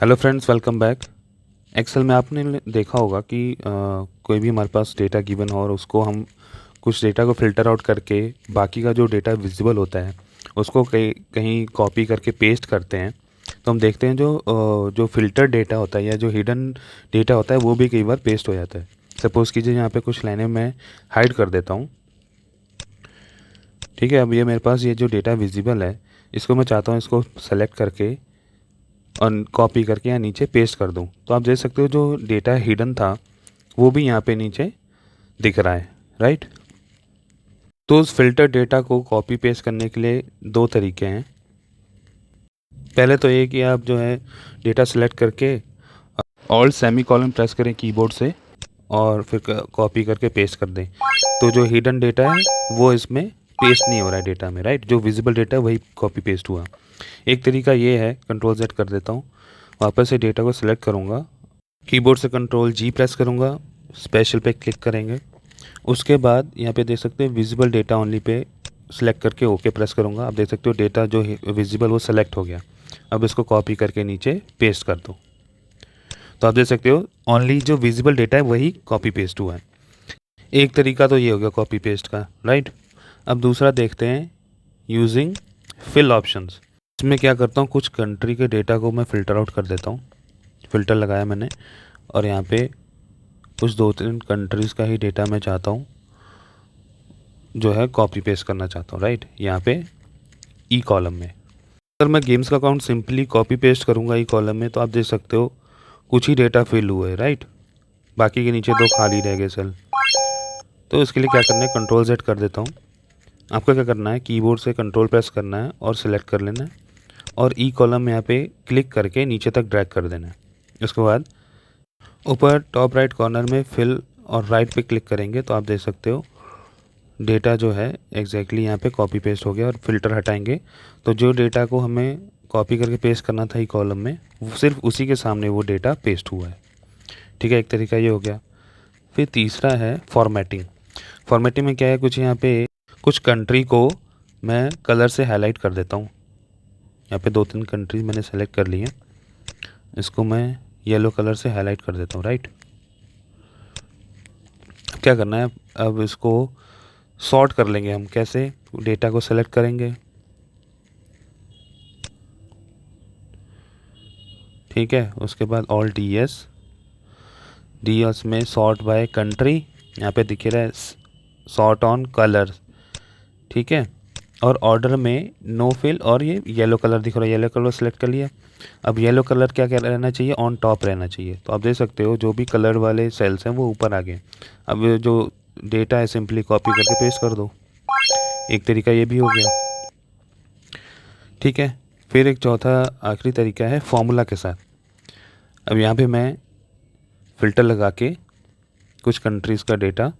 Hello friends, welcome back. Excel में आपने देखा होगा कि कोई भी हमारे पास डेटा गिवन हो और उसको हम कुछ डेटा को फ़िल्टर आउट करके बाकी का जो डेटा विजिबल होता है उसको कहीं कहीं कॉपी करके पेस्ट करते हैं। तो हम देखते हैं जो फ़िल्टर डेटा होता है या जो हिडन डेटा होता है वो भी कई बार पेस्ट हो जाता है। सपोज़ कीजिए यहाँ पे कुछ लाइनें मैं हाइड कर देता हूँ। ठीक है, अब ये मेरे पास ये जो डेटा विजिबल है इसको मैं चाहता हूँ इसको सेलेक्ट करके और कॉपी करके यहाँ नीचे पेस्ट कर दूँ। तो आप देख सकते हो जो डेटा हिडन था वो भी यहाँ पे नीचे दिख रहा है, राइट। तो उस फिल्टर डेटा को कॉपी पेस्ट करने के लिए दो तरीके हैं। पहले तो ये कि आप जो है डेटा सेलेक्ट करके ऑल्ट सेमी कॉलन प्रेस करें कीबोर्ड से और फिर कॉपी करके पेस्ट कर दें। तो जो हिडन डेटा है वो इसमें पेस्ट नहीं हो रहा है डेटा में, राइट। जो विजिबल डेटा है वही कॉपी पेस्ट हुआ। एक तरीका ये है, कंट्रोल Z कर देता हूँ, वापस से डेटा को सिलेक्ट करूँगा, कीबोर्ड से कंट्रोल G प्रेस करूँगा, स्पेशल पे क्लिक करेंगे। उसके बाद यहाँ पे देख सकते हैं visible data only pay select करके ओके प्रेस करूँगा। आप देख सकते हो डेटा जो विजिबल वो सेलेक्ट हो गया। अब इसको कॉपी करके नीचे पेस्ट कर दो। तो आप देख सकते हो ओनली जो विजिबल डेटा है वही कॉपी पेस्ट हुआ है। एक तरीका तो ये हो गया कॉपी पेस्ट का, राइट। अब दूसरा देखते हैं यूजिंग फिल ऑप्शंस। इसमें क्या करता हूँ, कुछ कंट्री के डेटा को मैं फ़िल्टर आउट कर देता हूँ। फ़िल्टर लगाया मैंने और यहाँ पे कुछ 2-3 कंट्रीज़ का ही डेटा मैं चाहता हूँ जो है कॉपी पेस्ट करना चाहता हूँ, राइट। यहाँ पे ई कॉलम में अगर मैं गेम्स का अकाउंट सिंपली कॉपी पेस्ट करूँगा ई कॉलम में तो आप देख सकते हो कुछ ही डेटा फिल हुए, राइट। बाकी के नीचे 2 खाली रह गए सेल। तो इसके लिए क्या करना है, कंट्रोल Z कर देता हूँ। आपको क्या करना है, कीबोर्ड से कंट्रोल प्रेस करना है और सिलेक्ट कर लेना है और ई कॉलम में यहाँ पे क्लिक करके नीचे तक ड्रैग कर देना है। उसके बाद ऊपर टॉप राइट कॉर्नर में फिल और राइट पे क्लिक करेंगे तो आप देख सकते हो डेटा जो है एग्जैक्टली यहाँ पे कॉपी पेस्ट हो गया। और फिल्टर हटाएंगे तो जो डेटा को हमें कॉपी करके पेस्ट करना था ई कॉलम में वो सिर्फ उसी के सामने वो डेटा पेस्ट हुआ है। ठीक है, एक तरीका ये हो गया। फिर तीसरा है फॉर्मेटिंग। फॉर्मेटिंग में क्या है, कुछ यहाँ पे कुछ कंट्री को मैं कलर से हाईलाइट कर देता हूँ। यहाँ पे 2-3 कंट्रीज मैंने सेलेक्ट कर ली हैं, इसको मैं येलो कलर से हाईलाइट कर देता हूँ, राइट। क्या करना है, अब इसको सॉर्ट कर लेंगे हम। कैसे, डेटा को सेलेक्ट करेंगे, ठीक है। उसके बाद ऑल्ट डी एस में सॉर्ट बाय कंट्री, यहाँ पे दिख रहा है सॉर्ट ऑन कलर, ठीक है। और ऑर्डर में नो फिल, और ये येलो कलर दिख रहा है, येलो कलर सेलेक्ट कर लिया। अब येलो कलर क्या क्या रहना चाहिए, ऑन टॉप रहना चाहिए। तो आप देख सकते हो जो भी कलर वाले सेल्स हैं वो ऊपर आ गए। अब ये जो डेटा है सिंपली कॉपी करके पेस्ट कर दो। एक तरीका ये भी हो गया, ठीक है। फिर एक चौथा आखिरी तरीका है फॉर्मूला के साथ। अब यहाँ पे मैं फ़िल्टर लगा के कुछ कंट्रीज़ का डेटा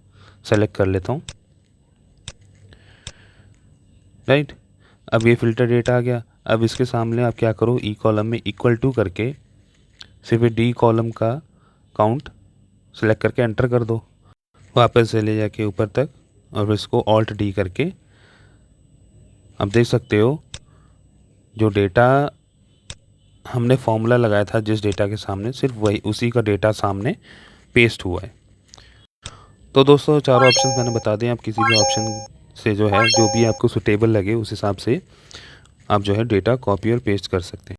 सेलेक्ट कर लेता हूँ, राइट। अब ये फ़िल्टर डेटा आ गया। अब इसके सामने आप क्या करो, ई कॉलम में इक्वल टू करके सिर्फ डी कॉलम का काउंट सेलेक्ट करके एंटर कर दो। वापस से ले जाके ऊपर तक और इसको ऑल्ट डी करके आप देख सकते हो जो डेटा हमने फॉर्मूला लगाया था जिस डेटा के सामने, सिर्फ वही उसी का डेटा सामने पेस्ट हुआ है। तो दोस्तों चारों ऑप्शन मैंने बता दिए। आप किसी भी ऑप्शन से जो है जो भी आपको सुटेबल लगे उस हिसाब से आप जो है डेटा कॉपी और पेस्ट कर सकते हैं।